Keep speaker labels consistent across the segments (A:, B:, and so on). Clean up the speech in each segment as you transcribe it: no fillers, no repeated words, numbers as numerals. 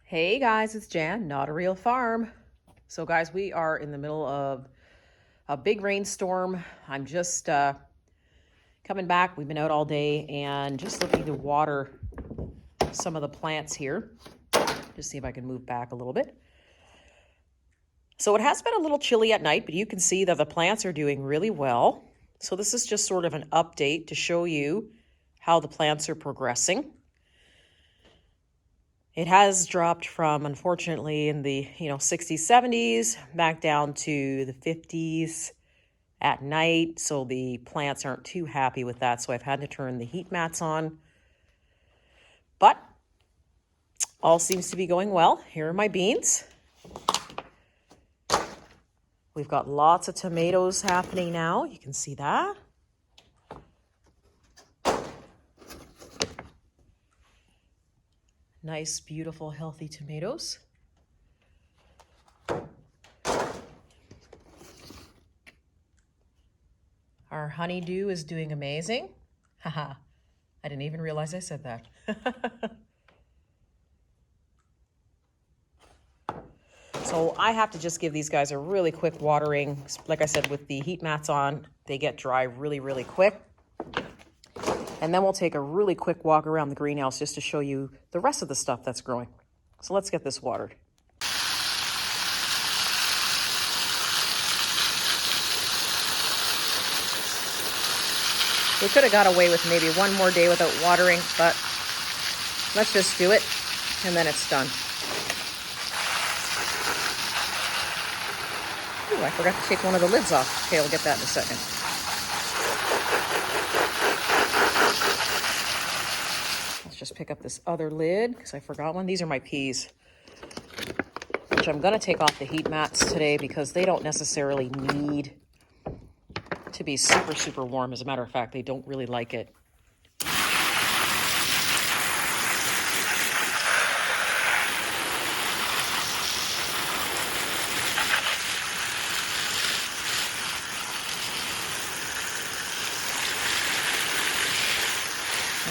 A: Hey guys, it's Jan, Not a Real Farm. So guys, we are in the middle of a big rainstorm. I'm just coming back. We've been out all day and just looking to water some of the plants here. Just see if I can move back a little bit. So it has been a little chilly at night, but you can see that the plants are doing really well. So this is just sort of an update to show you how the plants are progressing. It has dropped from, unfortunately, in the 60s, 70s, back down to the 50s at night. So the plants aren't too happy with that. So I've had to turn the heat mats on. But all seems to be going well. Here are my beans. We've got lots of tomatoes happening now. You can see that. Nice, beautiful, healthy tomatoes. Our honeydew is doing amazing. Haha, I didn't even realize I said that. So I have to just give these guys a really quick watering. Like I said, with the heat mats on, they get dry really, really quick. And then we'll take a really quick walk around the greenhouse just to show you the rest of the stuff that's growing. So let's get this watered. We could have got away with maybe one more day without watering, but let's just do it, and then it's done. Ooh, I forgot to take one of the lids off. Okay, I'll get that in a second. Just pick up this other lid because I forgot one. These are my peas, which I'm going to take off the heat mats today because they don't necessarily need to be super, super warm. As a matter of fact, they don't really like it.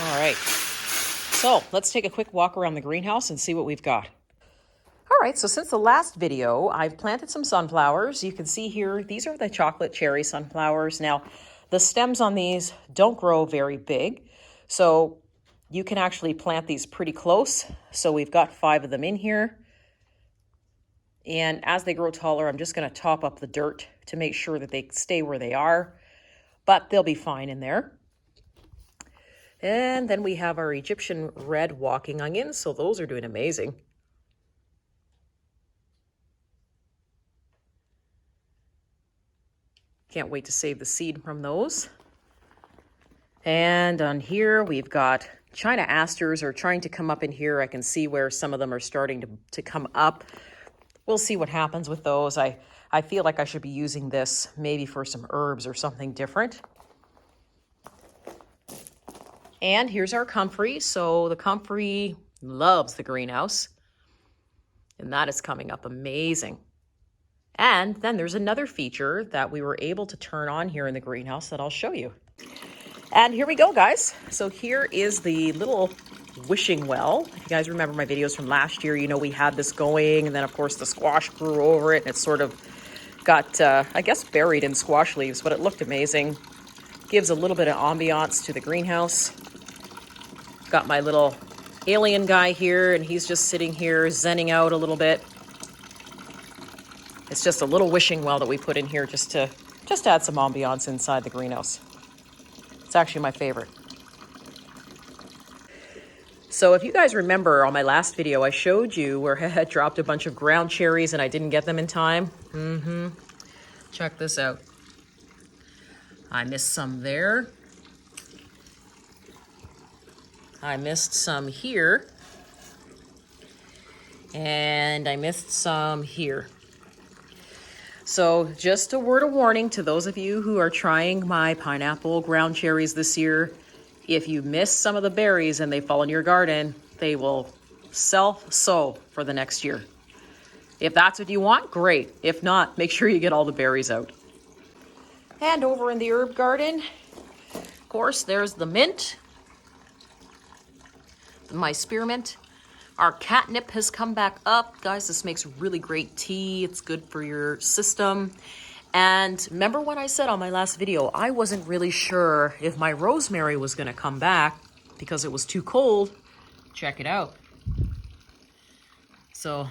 A: All right. So let's take a quick walk around the greenhouse and see what we've got. All right, so since the last video, I've planted some sunflowers. You can see here, these are the chocolate cherry sunflowers. Now, the stems on these don't grow very big, so you can actually plant these pretty close. So we've got 5 of them in here. And as they grow taller, I'm just gonna top up the dirt to make sure that they stay where they are, but they'll be fine in there. And then we have our Egyptian red walking onions. So those are doing amazing. Can't wait to save the seed from those. And on here, we've got China asters are trying to come up in here. I can see where some of them are starting to come up. We'll see what happens with those. I feel like I should be using this maybe for some herbs or something different. And here's our comfrey. So the comfrey loves the greenhouse. And that is coming up amazing. And then there's another feature that we were able to turn on here in the greenhouse that I'll show you. And here we go, guys. So here is the little wishing well. If you guys remember my videos from last year, you know we had this going. And then, of course, the squash grew over it. And it sort of got, I guess, buried in squash leaves. But it looked amazing. Gives a little bit of ambiance to the greenhouse. Got my little alien guy here, and he's just sitting here zenning out a little bit. It's just a little wishing well that we put in here just to add some ambiance inside the greenhouse. It's actually my favorite. So if you guys remember on my last video, I showed you where I had dropped a bunch of ground cherries and I didn't get them in time. Check this out. I missed some there. I missed some here. And I missed some here. So just a word of warning to those of you who are trying my pineapple ground cherries this year. If you miss some of the berries and they fall in your garden, they will self-sow for the next year. If that's what you want, great. If not, make sure you get all the berries out. And over in the herb garden, of course, there's the mint. My spearmint. Our catnip has come back up. Guys, this makes really great tea. It's good for your system. And remember when I said on my last video, I wasn't really sure if my rosemary was gonna come back because it was too cold. Check it out. So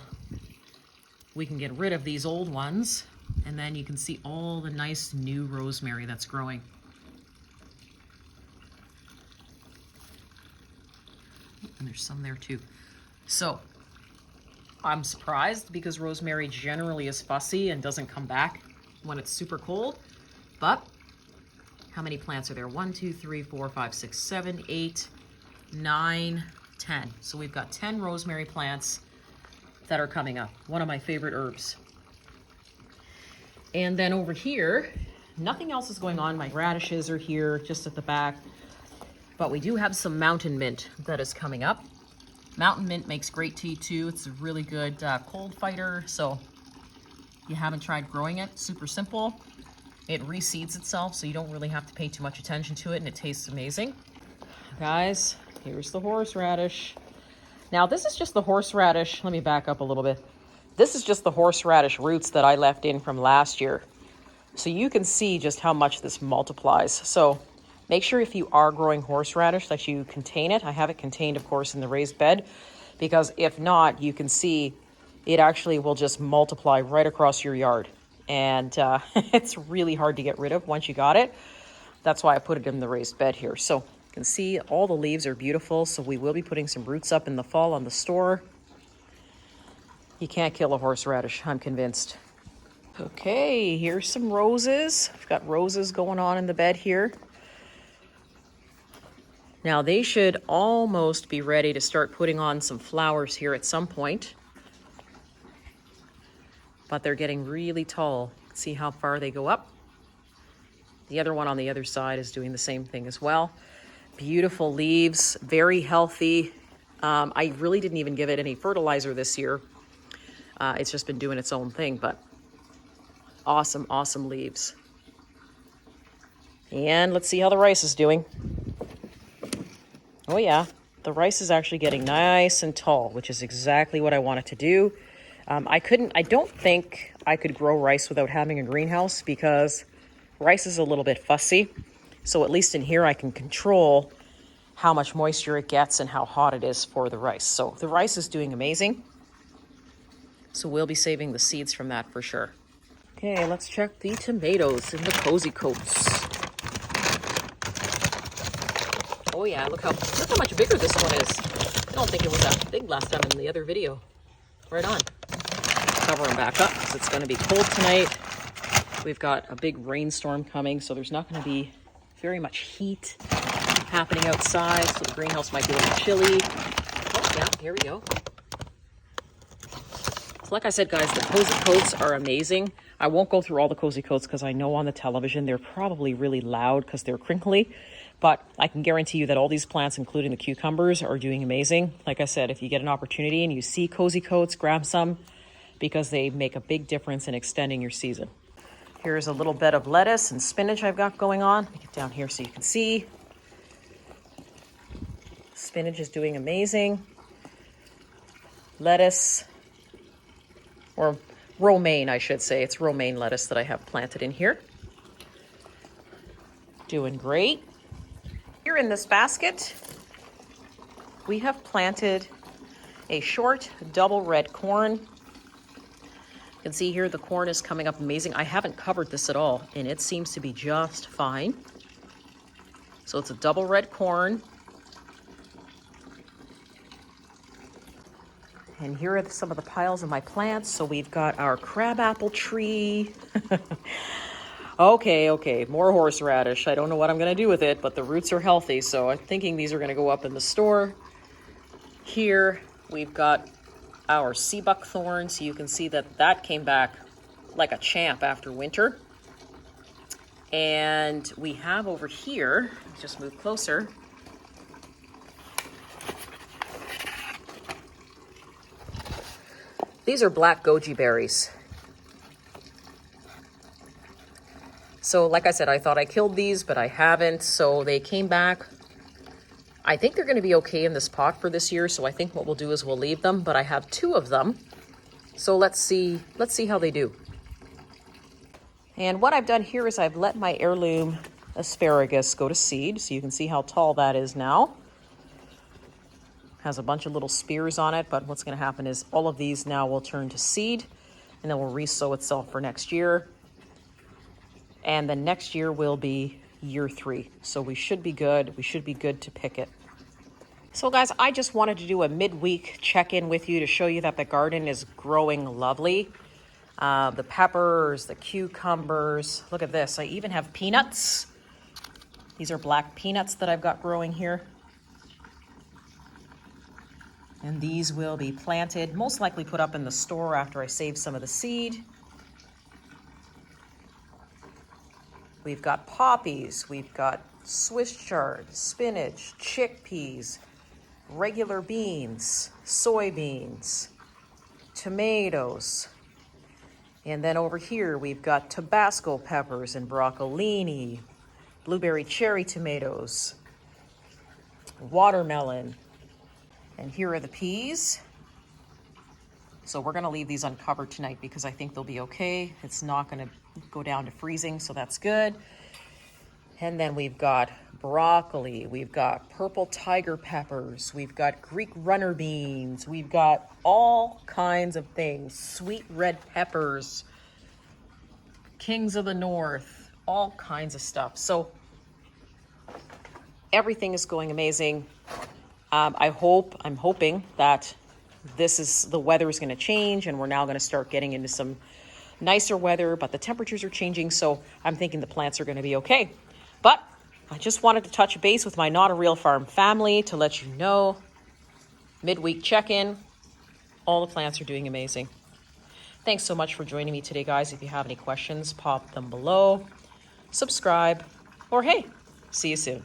A: we can get rid of these old ones, and then you can see all the nice new rosemary that's growing. And there's some there too. So I'm surprised because rosemary generally is fussy and doesn't come back when it's super cold. But how many plants are there? 1, 2, 3, 4, 5, 6, 7, 8, 9, 10. So we've got 10 rosemary plants that are coming up. One of my favorite herbs. And then over here, nothing else is going on. My radishes are here just at the back. But we do have some mountain mint that is coming up. Mountain mint makes great tea too. It's a really good cold fighter. So if you haven't tried growing it, super simple. It reseeds itself, so you don't really have to pay too much attention to it, and it tastes amazing. Guys, here's the horseradish. Now this is just the horseradish. Let me back up a little bit. This is just the horseradish roots that I left in from last year. So you can see just how much this multiplies. So make sure if you are growing horseradish that you contain it. I have it contained, of course, in the raised bed, because if not, you can see it actually will just multiply right across your yard. And it's really hard to get rid of once you got it. That's why I put it in the raised bed here. So you can see all the leaves are beautiful. So we will be putting some roots up in the fall on the store. You can't kill a horseradish, I'm convinced. Okay, here's some roses. I've got roses going on in the bed here. Now they should almost be ready to start putting on some flowers here at some point. But they're getting really tall. See how far they go up? The other one on the other side is doing the same thing as well. Beautiful leaves, very healthy. I really didn't even give it any fertilizer this year. It's just been doing its own thing, but awesome, awesome leaves. And let's see how the rice is doing. Oh yeah, the rice is actually getting nice and tall, which is exactly what I wanted to do. I don't think I could grow rice without having a greenhouse because rice is a little bit fussy. So at least in here I can control how much moisture it gets and how hot it is for the rice. So the rice is doing amazing. So we'll be saving the seeds from that for sure. Okay, let's check the tomatoes in the cozy coats. Oh yeah, look how much bigger this one is. I don't think it was that big last time in the other video. Right on. Cover them back up because it's going to be cold tonight. We've got a big rainstorm coming, so there's not going to be very much heat happening outside, so the greenhouse might be a little chilly. Oh yeah, here we go. So like I said, guys, the cozy coats are amazing. I won't go through all the cozy coats because I know on the television they're probably really loud because they're crinkly. But I can guarantee you that all these plants, including the cucumbers, are doing amazing. Like I said, if you get an opportunity and you see cozy coats, grab some because they make a big difference in extending your season. Here's a little bed of lettuce and spinach I've got going on. Let me get down here so you can see. Spinach is doing amazing. Lettuce, or romaine, I should say. It's romaine lettuce that I have planted in here. Doing great. Here in this basket, we have planted a short double red corn. You can see here the corn is coming up amazing. I haven't covered this at all, and it seems to be just fine. So it's a double red corn. And here are some of the piles of my plants. So we've got our crabapple tree. Okay, more horseradish. I don't know what I'm going to do with it, but the roots are healthy, so I'm thinking these are going to go up in the store. Here, we've got our sea buckthorn, so you can see that that came back like a champ after winter. And we have over here, let's just move closer. These are black goji berries. So like I said, I thought I killed these, but I haven't. So they came back. I think they're going to be okay in this pot for this year, so I think what we'll do is we'll leave them, but I have 2 of them. So let's see how they do. And what I've done here is I've let my heirloom asparagus go to seed, so you can see how tall that is now. Has a bunch of little spears on it, but what's going to happen is all of these now will turn to seed, and then will resow itself for next year. And then next year will be year 3. So we should be good. We should be good to pick it. So guys, I just wanted to do a midweek check-in with you to show you that the garden is growing lovely. The peppers, the cucumbers. Look at this. I even have peanuts. These are black peanuts that I've got growing here. And these will be planted, most likely put up in the store after I save some of the seed. We've got poppies, we've got Swiss chard, spinach, chickpeas, regular beans, soybeans, tomatoes. And then over here we've got Tabasco peppers and broccolini, blueberry cherry tomatoes, watermelon. And here are the peas. So we're gonna leave these uncovered tonight because I think they'll be okay. It's not gonna go down to freezing, so that's good. And then we've got broccoli, we've got purple tiger peppers, we've got Greek runner beans, we've got all kinds of things, sweet red peppers, kings of the north, all kinds of stuff. So everything is going amazing. I'm hoping that the weather is going to change and we're now going to start getting into some nicer weather, but the temperatures are changing, so I'm thinking the plants are going to be okay. But I just wanted to touch base with my Not a Real Farm family to let you know, midweek check-in, all the plants are doing amazing. Thanks so much for joining me today, guys. If you have any questions, pop them below, subscribe, or hey, see you soon.